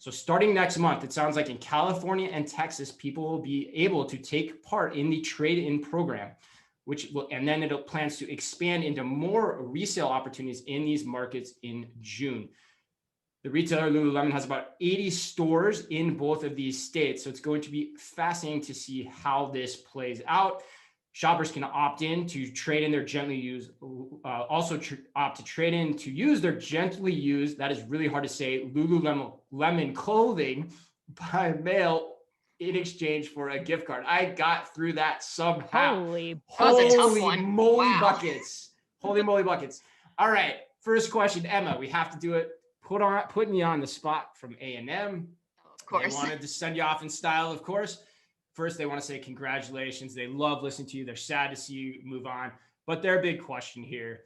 So starting next month, it sounds like in California and Texas, people will be able to take part in the trade-in program, and then it plans to expand into more resale opportunities in these markets in June. The retailer Lululemon has about 80 stores in both of these states. So it's going to be fascinating to see how this plays out. Shoppers can opt in to trade in their gently used, opt to trade in to use their gently used, that is really hard to say, Lululemon clothing by mail in exchange for a gift card. I got through that somehow. Holy moly buckets. Holy moly buckets. All right, first question, Emma, we have to do it. Putting you on the spot from A&M. Of course. They wanted to send you off in style, of course. First, they want to say congratulations. They love listening to you. They're sad to see you move on. But their big question here,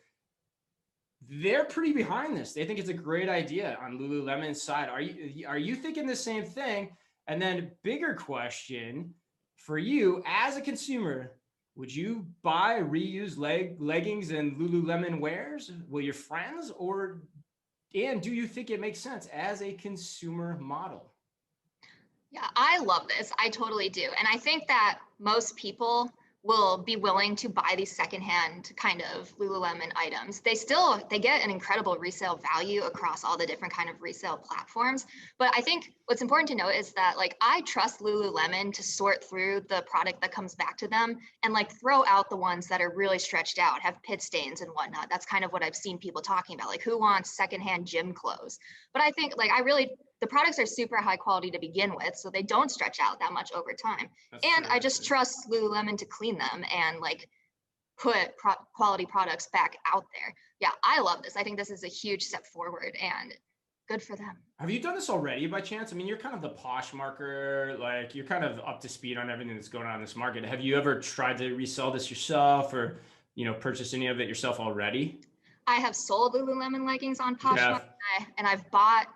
they're pretty behind this. They think it's a great idea on Lululemon's side. Are you thinking the same thing? And then bigger question for you as a consumer, would you buy reused leggings and Lululemon wears? Will your friends and do you think it makes sense as a consumer model? Yeah, I love this. I totally do. And I think that most people will be willing to buy these secondhand kind of Lululemon items. They get an incredible resale value across all the different kind of resale platforms. But I think what's important to note is that I trust Lululemon to sort through the product that comes back to them and throw out the ones that are really stretched out, have pit stains and whatnot. That's kind of what I've seen people talking about, who wants secondhand gym clothes. But I think the products are super high quality to begin with, so they don't stretch out that much over time. I just trust Lululemon to clean them and put quality products back out there. Yeah, I love this. I think this is a huge step forward and good for them. Have you done this already by chance? I mean, you're kind of the Poshmarker, you're kind of up to speed on everything that's going on in this market. Have you ever tried to resell this yourself or, purchase any of it yourself already? I have sold Lululemon leggings on Poshmark and I've bought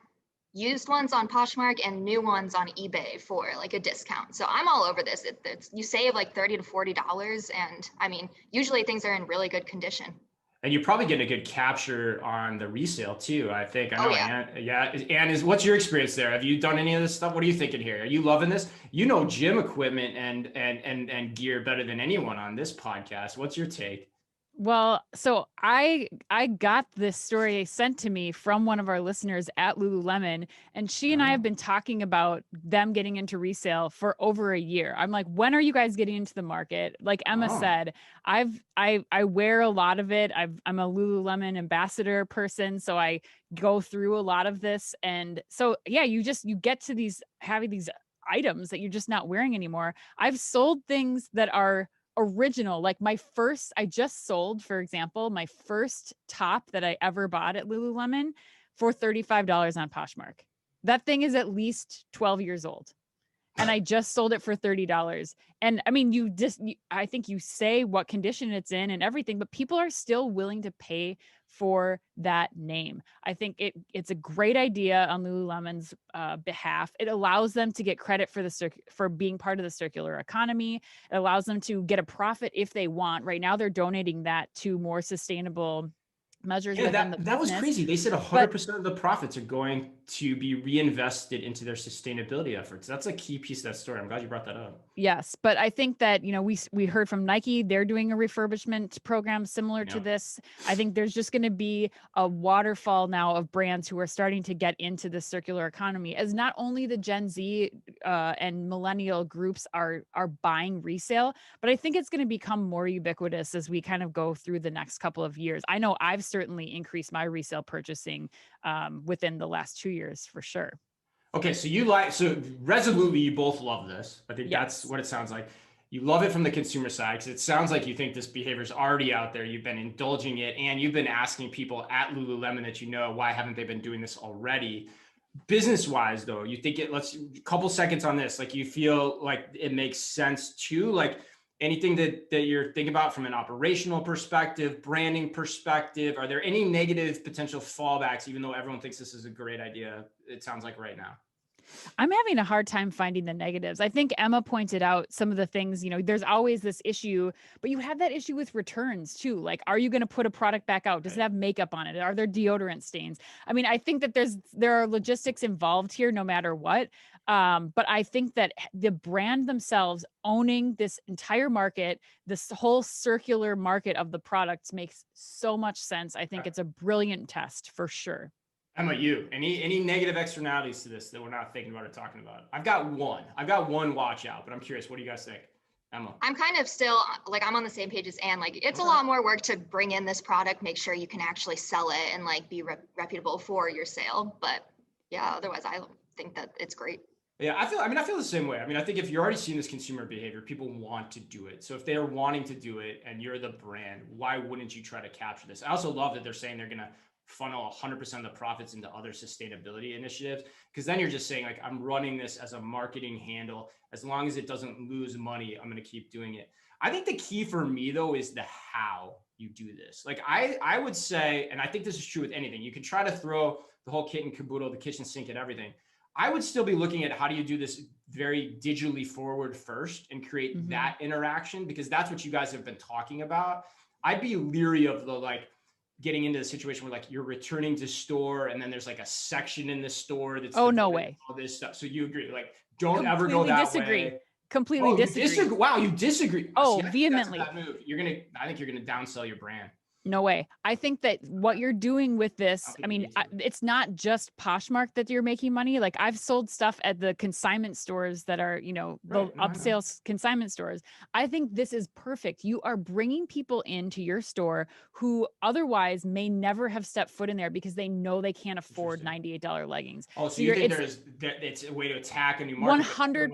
used ones on Poshmark and new ones on eBay for a discount. So I'm all over this. You save $30 to $40. And I mean, usually things are in really good condition. And you're probably getting a good capture on the resale too, I think. I know. Yeah. Anne, what's your experience there? Have you done any of this stuff? What are you thinking here? Are you loving this? Gym equipment and gear better than anyone on this podcast. What's your take? Well, so I got this story sent to me from one of our listeners at Lululemon, and she and I have been talking about them getting into resale for over a year. I'm like, when are you guys getting into the market? Like Emma said, I wear a lot of it. I'm a Lululemon ambassador person, so I go through a lot of this. And so, yeah, you get to having these items that you're just not wearing anymore. I've sold things that are original. I just sold, for example, my first top that I ever bought at Lululemon for $35 on Poshmark. That thing is at least 12 years old. And I just sold it for $30. And I mean, I think you say what condition it's in and everything, but people are still willing to pay for that name. I think it's a great idea on Lululemon's behalf. It allows them to get credit for being part of the circular economy. It allows them to get a profit if they want. Right now, they're donating that to more sustainable measures. Yeah, that was crazy. They said 100% of the profits are going to be reinvested into their sustainability efforts. That's a key piece of that story. I'm glad you brought that up. Yes, but I think that, we heard from Nike, they're doing a refurbishment program similar to this. I think there's just going to be a waterfall now of brands who are starting to get into the circular economy, as not only the Gen Z and millennial groups are buying resale, but I think it's going to become more ubiquitous as we kind of go through the next couple of years. I know I've certainly increased my resale purchasing within the last 2 years for sure. Okay, so resolutely, you both love this. I think that's what it sounds like. You love it from the consumer side because it sounds like you think this behavior is already out there. You've been indulging it, and you've been asking people at Lululemon that why haven't they been doing this already? Business-wise, though, you think let's a couple seconds on this. You feel like it makes sense too. Anything that you're thinking about from an operational perspective, branding perspective, are there any negative potential fallbacks, even though everyone thinks this is a great idea, it sounds like right now? I'm having a hard time finding the negatives. I think Emma pointed out some of the things, there's always this issue, but you have that issue with returns too. Like, are you going to put a product back out? Does it have makeup on it? Are there deodorant stains? I mean, I think that there are logistics involved here no matter what. But I think that the brand themselves owning this entire market, this whole circular market of the products makes so much sense. I think it's a brilliant test for sure. Emma, any negative externalities to this that we're not thinking about or talking about? I've got one watch out, but I'm curious. What do you guys think? Emma? I'm kind of still like, I'm on the same page as Anne. Like, it's a lot more work to bring in this product, make sure you can actually sell it and like be reputable for your sale. But yeah, otherwise I think that it's great. Yeah, I feel the same way. I mean, I think if you're already seeing this consumer behavior, people want to do it. So if they're wanting to do it and you're the brand, why wouldn't you try to capture this? I also love that they're saying they're going to funnel 100% of the profits into other sustainability initiatives, because then you're just saying like, I'm running this as a marketing handle. As long as it doesn't lose money, I'm going to keep doing it. I think the key for me though is the how you do this. Like I would say, and I think this is true with anything, you can try to throw the whole kit and caboodle, the kitchen sink at everything. I would still be looking at how do you do this very digitally forward first and create that interaction, because that's what you guys have been talking about. I'd be leery of the like getting into the situation where like you're returning to store and then there's like a section in the store that's no way all this stuff. So you agree, like don't ever go that way. Completely disagree. Wow, you disagree. Oh, vehemently. I think you're gonna downsell your brand. No way. I think that what you're doing with this, I mean, it's not just Poshmark that you're making money. Like I've sold stuff at the consignment stores that are, the upsale consignment stores. I think this is perfect. You are bringing people into your store who otherwise may never have stepped foot in there because they know they can't afford $98 leggings. Oh, so you think it's a way to attack a new market? 100%.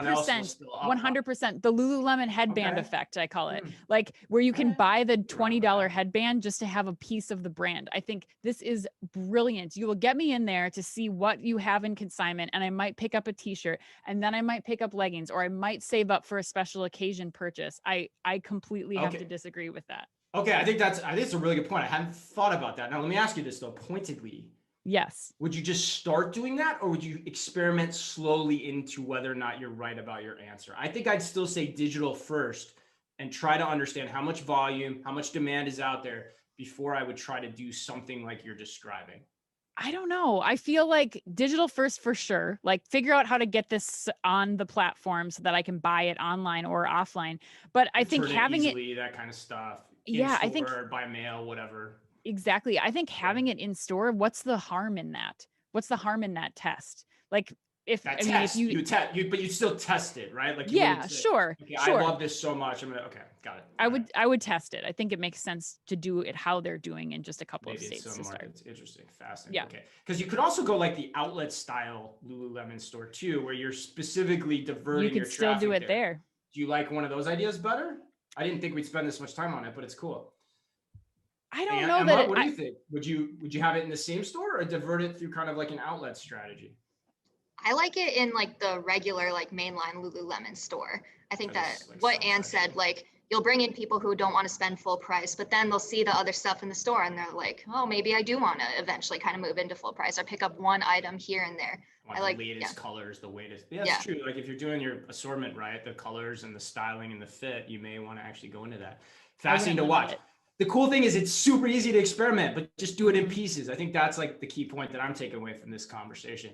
100%. The Lululemon headband effect, I call it. Like where you can buy the $20 headband just to have a piece of the brand. I think this is brilliant. You will get me in there to see what you have in consignment, and I might pick up a t-shirt, and then I might pick up leggings, or I might save up for a special occasion purchase. I completely have to disagree with that. Okay, I think it's a really good point. I hadn't thought about that. Now let me ask you this though, pointedly. Yes. Would you just start doing that, or would you experiment slowly into whether or not you're right about your answer? I think I'd still say digital first and try to understand how much volume, how much demand is out there before I would try to do something like you're describing. I don't know. I feel like digital first for sure. Like figure out how to get this on the platform so that I can buy it online or offline. But I think having easily, that kind of stuff. I think by mail, whatever. Exactly. I think having it in store, what's the harm in that? What's the harm in that test? Like but you still test it, right? Like sure. Okay, I love this so much. Got it. I would test it. I think it makes sense to do it how they're doing in just a couple of states to start. It's interesting, fascinating. Yeah. Okay, because you could also go like the outlet style Lululemon store too, where you're specifically diverting. You could still do it there. Do you like one of those ideas better? I didn't think we'd spend this much time on it, but it's cool. I don't know that. What do you think? Would you have it in the same store or divert it through kind of like an outlet strategy? I like it in like the regular like mainline Lululemon store. I think that what Anne said, like you'll bring in people who don't want to spend full price, but then they'll see the other stuff in the store and they're like, oh, maybe I do want to eventually kind of move into full price or pick up one item here and there. I like the latest colors, the latest. Yeah, that's true. Like if you're doing your assortment right, the colors and the styling and the fit, you may want to actually go into that. Fascinating to watch. The cool thing is it's super easy to experiment, but just do it in pieces. I think that's like the key point that I'm taking away from this conversation.